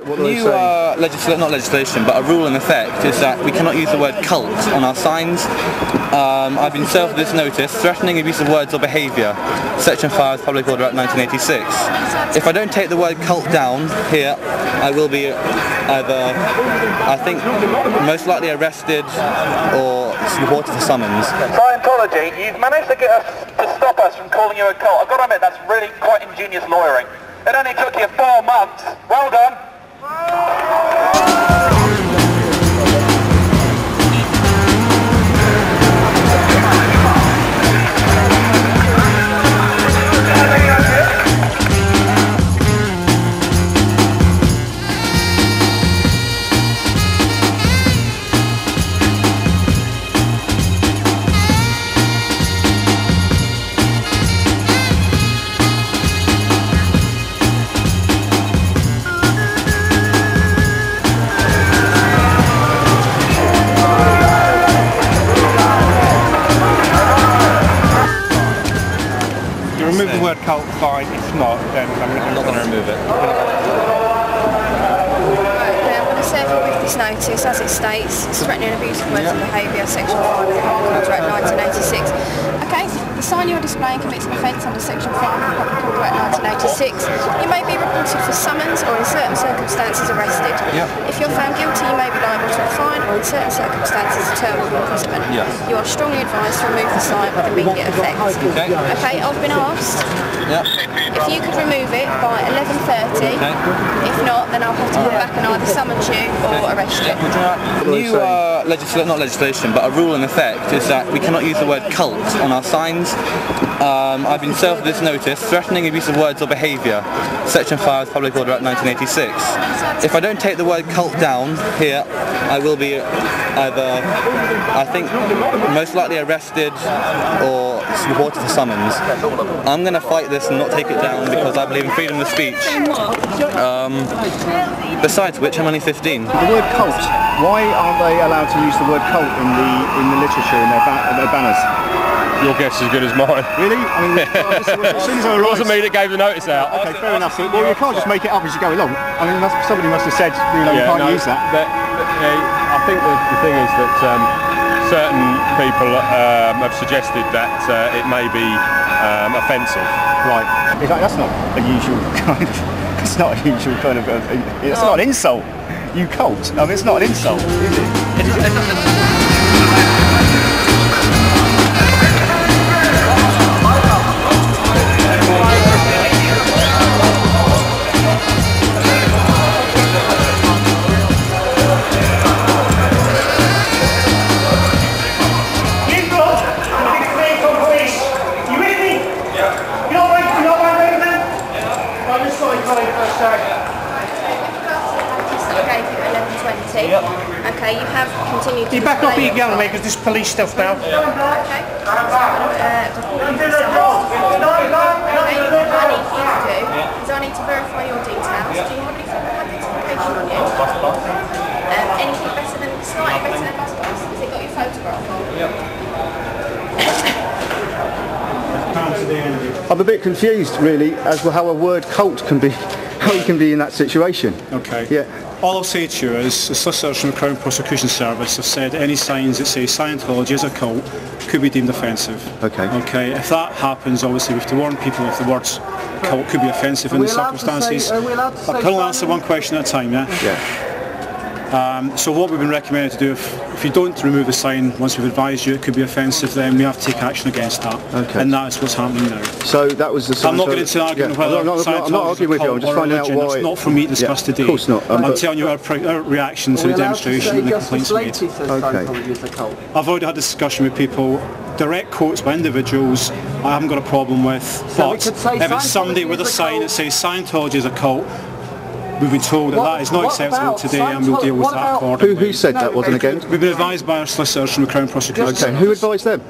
What new not legislation, but a rule in effect is that we cannot use the word cult on our signs. I've been served with this notice, threatening abuse of words or behaviour, Section 5 Public Order Act 1986. If I don't take the word cult down here, I will be either, I think, most likely arrested or reported for summons. Scientology, you've managed to get us to stop us from calling you a cult. I've got to admit, that's really quite ingenious lawyering. It only took you 4 months. Well done. Remove the word cult, fine. If not, then I'm not going to remove it. I'm going to serve you with this notice, as it states, it's threatening abuse of words and behaviour, Section 5 of the Public Order Act 1986. Okay, the sign you're displaying commits an offence under Section 5 of the Public Order Act 1986. You may be reported for summons or in certain circumstances arrested. If you're found guilty, you may be liable to a fine or in certain circumstances a term of imprisonment. You are strongly advised to remove the sign with immediate effect. Okay, I've been asked if you could remove it by 11:30. If not, then I'll have to come back and either summons you or arrest you. New not legislation, but a rule in effect is that we cannot use the word cult on our signs. I've been served with this notice, threatening abuse of words or behaviour, Section 5 Public Order Act 1986. If I don't take the word cult down here, I will be either, I think, most likely arrested or reported for summons. I'm going to fight this and not take it down because I believe in freedom of speech. Besides which, I'm only 15. The word cult, why aren't they allowed to use the word cult in the literature, in their banners? Your guess is as good as mine. Really? I mean, as soon as I it wasn't me that gave the notice out. Okay, fair enough. Well, you can't just make it up as you go along. I mean, somebody must have said, you can't use that. I think the thing is that certain people have suggested that it may be offensive. Right. That's not a usual kind of. It's not a usual kind of. It's not an insult. You cult. I mean, it's not an insult, is it? Okay, you have continued to... You back off your gun, mate, because this police stuff now. Okay. What I need you to do is I need to verify your details. Do you have any form of identification on you? Anything better than, slightly better than passports? Has it got your photograph on? I'm a bit confused, really, as to how a word cult can be, how you can be in that situation. Okay. Yeah. All I'll say to you is the solicitors from the Crown Prosecution Service have said any signs that say Scientology is a cult could be deemed offensive. Okay. Okay. If that happens, obviously we have to warn people if the words cult could be offensive in the circumstances. Are we allowed to say I can only answer one question at a time, yeah? Yeah. So what we've been recommended to do, if you don't remove the sign once we've advised you it could be offensive, then we have to take action against that. Okay. And that is what's happening now. So that was the... I'm not getting into arguing whether I'm not arguing with you, I'm just finding out why... It's not for me to discuss today. Of course not. I'm telling you our reaction to the demonstration and the complaints made. Okay. I've already had this discussion with people. Direct quotes by individuals I haven't got a problem with, but if it's somebody with a sign that says Scientology is a cult, we've been told that is not acceptable today, and we'll deal with that accordingly. Who said that wasn't again? We've been advised by our solicitors from the Crown Prosecution Service. Okay, who advised them?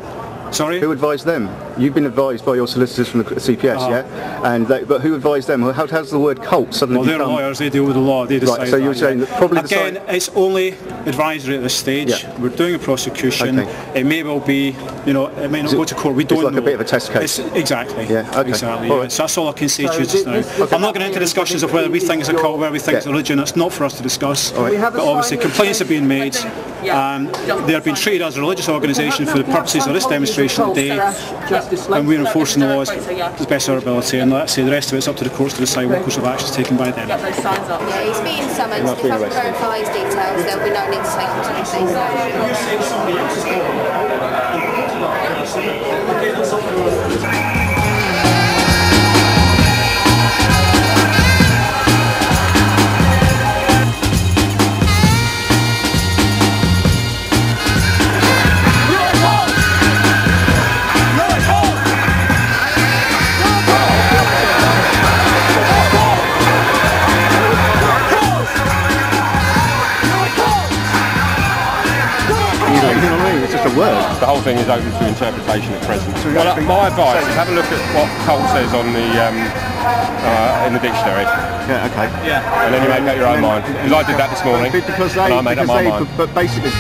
Sorry? Who advised them? You've been advised by your solicitors from the CPS, yeah? And but who advised them? How does the word cult suddenly become... Well, they're lawyers, they deal with the law, they decide. Right, so you're saying that probably again, it's only advisory at this stage. Yeah. We're doing a prosecution. Okay. It may well be, you know, it may not go to court. We don't know. It's like a bit of a test case. Exactly. Yeah, okay. Exactly. Right. So that's all I can say to you just now. Okay. I'm not going into discussions of whether we think it's a cult, whether we think it's a religion. It's not for us to discuss. Right. But obviously complaints are being made. They're being treated as a religious organisation for the purposes of this demonstration today, and we're enforcing the laws to the best of our ability, and let's say the rest of it's up to the courts to decide what course of action is taken by them. Yeah, he's being summoned. If I can verify his details, there'll be no need to take him to the police station. It's just a word. The whole thing is open to interpretation at present. Well, my advice is have a look at what cult says on the in the dictionary. Yeah, okay. Yeah. And then you make up your own mind. Because I did that this morning. Because and I made up my mind. But basically.